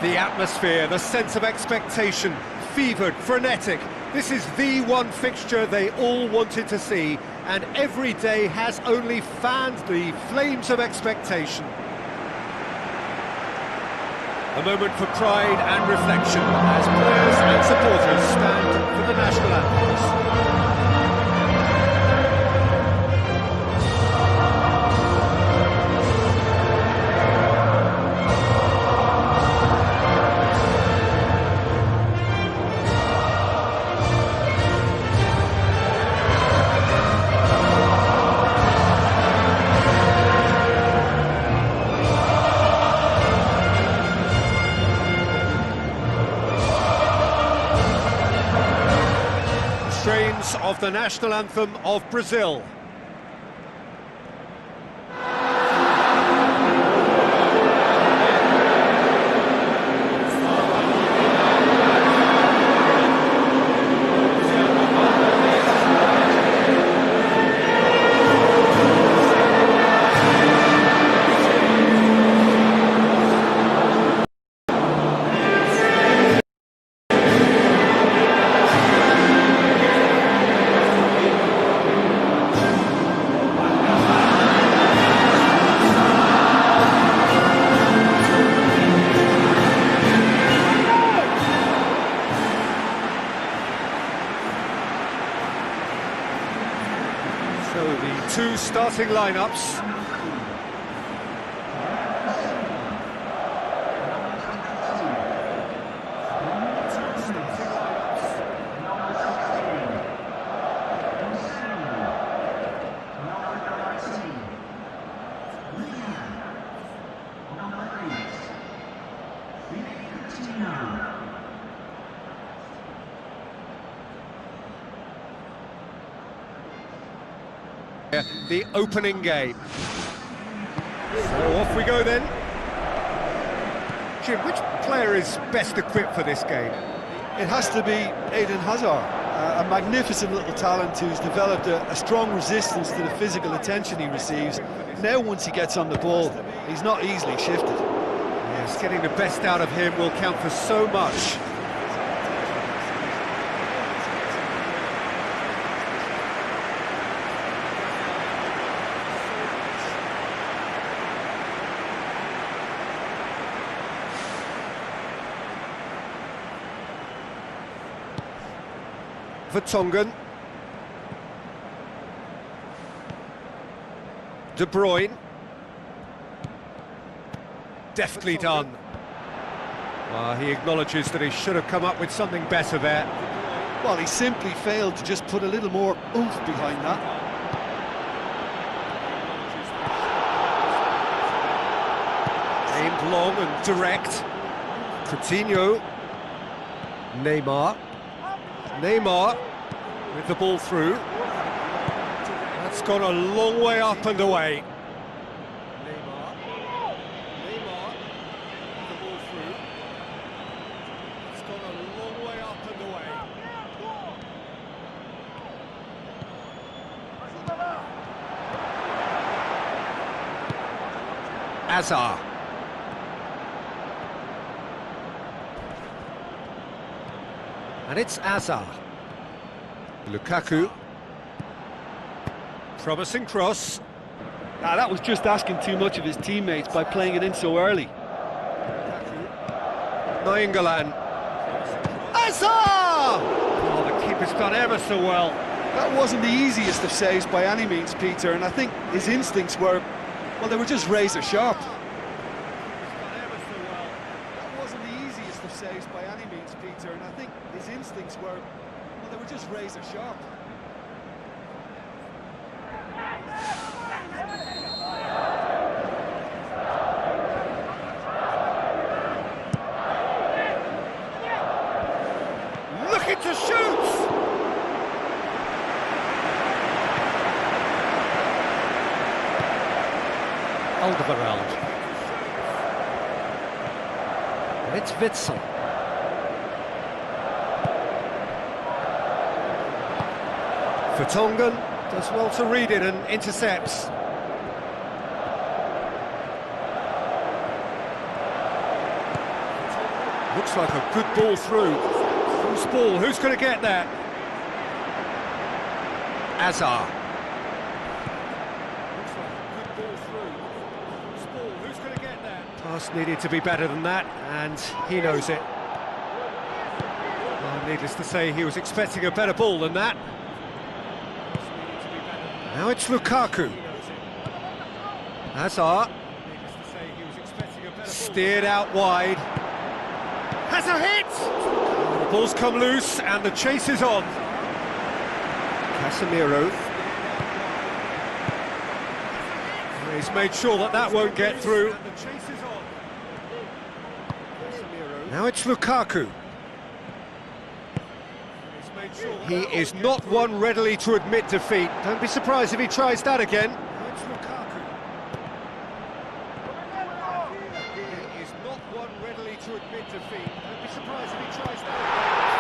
The atmosphere, the sense of expectation, fevered, frenetic. This is the one fixture they all wanted to see, and every day has only fanned the flames of expectation. A moment for pride and reflection as players and supporters stand for the national anthems. Strains of the national anthem of Brazil. So the two starting lineups. The opening game. So off we go then. Jim, which player is best equipped for this game? It has to be Eden Hazard, a magnificent little talent who's developed a strong resistance to the physical attention he receives. Now once he gets on the ball, he's not easily shifted. Yes, getting the best out of him will count for so much. Vertonghen, De Bruyne, deftly done. He acknowledges that he should have come up with something better there. Well, he simply failed to just put a little more oomph behind that. Aimed long and direct. Coutinho, Neymar with the ball through. That's gone a long way up and away. Neymar with the ball through. It's gone a long way up and away. Hazard. And it's Hazard. Lukaku. Promising cross. That was just asking too much of his teammates by playing it in so early. Nainggolan. Hazard! Oh, the keeper's done ever so well. That wasn't the easiest of saves by any means, Peter, and I think his instincts were, well, they were just razor sharp. That wasn't the easiest of saves by any means, Peter, and I think his instincts were, well, they were just razor sharp. Looking to shoot! Alderweireld. And it's Witsel. Vertonghen does well to read it and intercepts. Looks like a good ball through. Whose ball? Who's going to get that? Azar. Looks like a good ball through. Whose ball? Who's going to get that? Pass needed to be better than that, and he knows it. Well, needless to say, he was expecting a better ball than that. Now it's Lukaku. Hazard. Steered out wide. Has a hit! The ball's come loose and the chase is on. Casemiro. He's made sure that that won't get through. Now it's Lukaku. He is not one readily to admit defeat. Don't be surprised if he tries that again. It's Lukaku. He is not one readily to admit defeat. Don't be surprised if he tries that.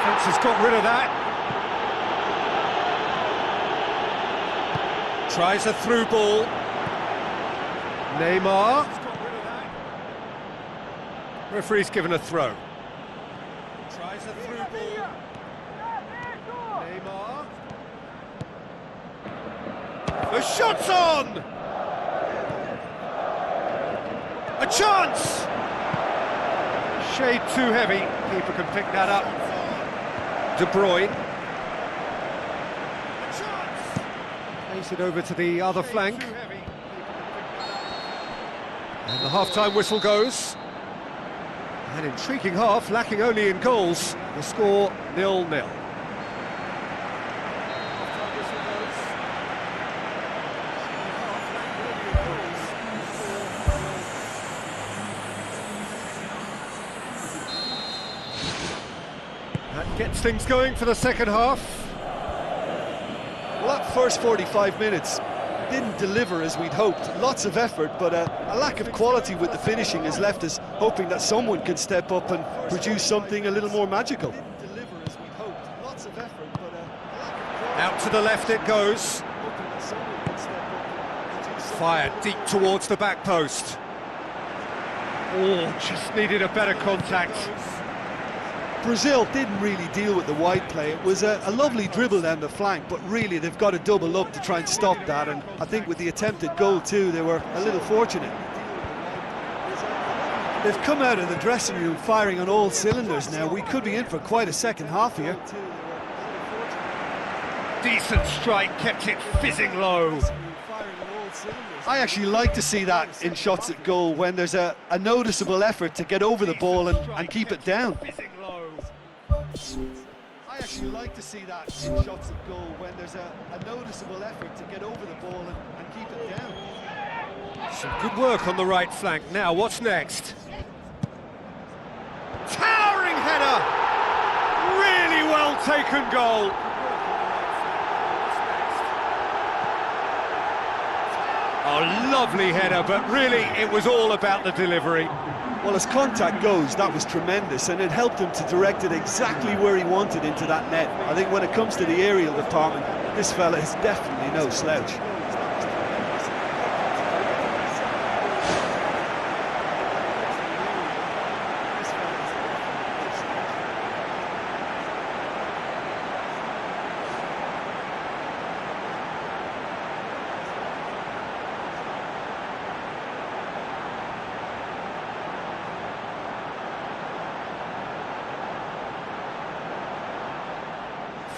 Defence has got rid of that. Tries a through ball. Neymar. Referee's given a throw. Tries a through ball. Neymar. The shot's on! A chance! Shade too heavy. Keeper can pick that up. De Bruyne. Plays it over to the other flank. And the half-time whistle goes. An intriguing half, lacking only in goals. The score 0-0. That gets things going for the second half. Well, that first 45 minutes didn't deliver as we'd hoped. Lots of effort, but a lack of quality with the finishing has left us hoping that someone can step up and produce something a little more magical. Out to the left it goes. Fired deep towards the back post. Oh, just needed a better contact. Brazil didn't really deal with the wide play. It was a lovely dribble down the flank, but really they've got to double up to try and stop that, and I think with the attempted goal too, they were a little fortunate. They've come out of the dressing room firing on all cylinders now. We could be in for quite a second half here. Decent strike, kept it fizzing low. I actually like to see that in shots at goal, when there's a noticeable effort to get over the ball and keep it down. I actually like to see that in shots at goal, when there's a noticeable effort to get over the ball and keep it down. Some good work on the right flank. Now, what's next? Towering header! Really well taken goal. Oh, lovely header, but really it was all about the delivery. Well, as contact goes, that was tremendous, and it helped him to direct it exactly where he wanted, into that net. I think when it comes to the aerial department, this fella is definitely no slouch.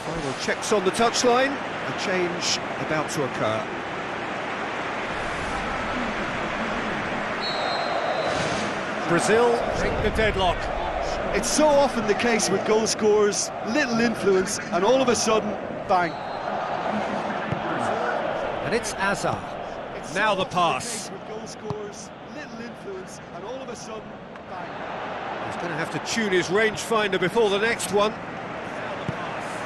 Final checks on the touchline, a change about to occur. Brazil break the deadlock. It's so often the case with goal scorers, little influence, and all of a sudden, bang. And it's Azar. Now the pass. Goal scorers, little influence, and all of a sudden, bang. He's going to have to tune his rangefinder before the next one.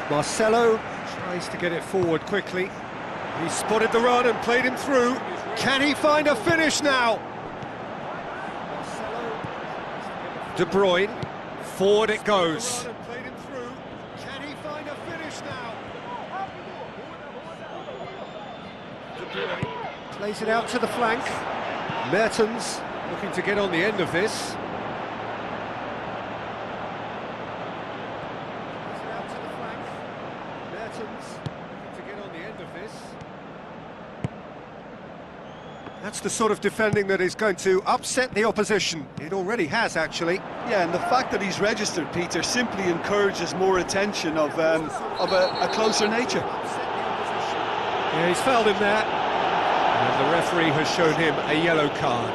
Marcelo tries to get it forward quickly. He spotted the run and played him through. Can he find a finish now? De Bruyne, forward it goes. Can he find a finish now? De Bruyne plays it out to the flank. Mertens looking to get on the end of this. Spartans to get on the end of this. That's the sort of defending that is going to upset the opposition. It already has, actually. Yeah, and the fact that he's registered, Peter, simply encourages more attention of a closer nature. Yeah, he's fouled him there. And the referee has shown him a yellow card.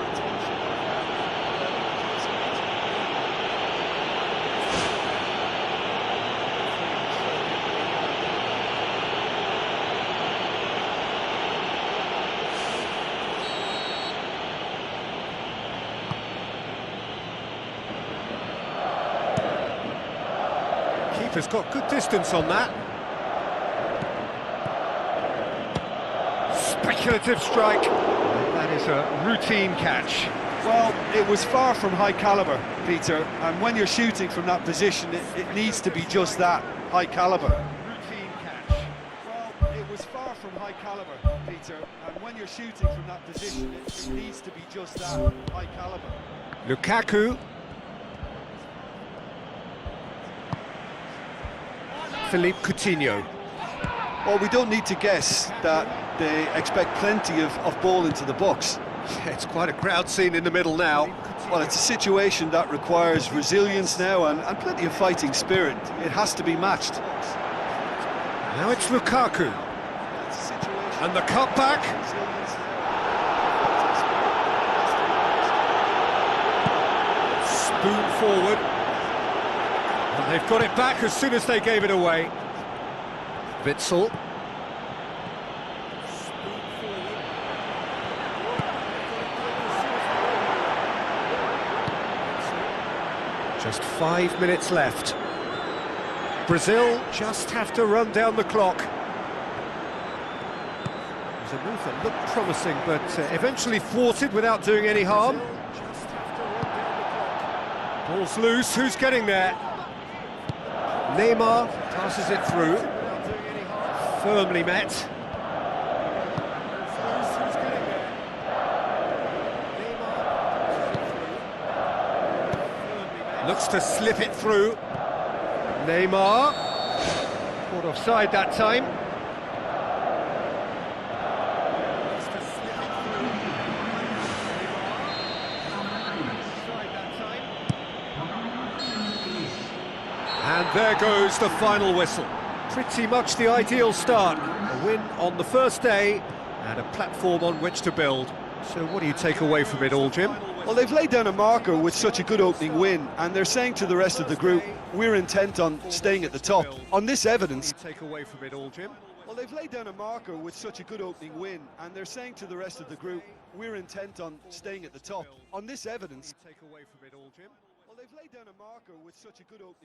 Keeper's got good distance on that. Speculative strike. That is a routine catch. Well, it was far from high caliber, Peter, and when you're shooting from that position, it needs to be just that, high caliber. Routine catch. Well, it was far from high caliber, Peter, and when you're shooting from that position, it needs to be just that, high caliber. Lukaku. Philippe Coutinho. Well, we don't need to guess that they expect plenty of ball into the box. Yeah, it's quite a crowd scene in the middle now. Well, it's a situation that requires resilience now and plenty of fighting spirit. It has to be matched. Now it's Lukaku. And the cutback. Spoon forward. And they've got it back as soon as they gave it away. Witsel. Just 5 minutes left. Brazil just have to run down the clock. It was a move that looked promising, but eventually thwarted without doing any harm. Ball's loose, who's getting there? Neymar passes it through. Firmly met. Looks to slip it through. Neymar. Caught offside that time. And there goes the final whistle. Pretty much the ideal start. A win on the first day and a platform on which to build. So what do you take away from it all, Jim? Well, they've laid down a marker with such a good opening win, and they're saying to the rest of the group, we're intent on staying at the top. On this evidence... Take away from it all, Jim? Well, they've laid down a marker with such a good opening win, and they're saying to the rest of the group, we're intent on staying at the top. On this evidence... Take away from it all, Jim? Well, they've laid down a marker with such a good opening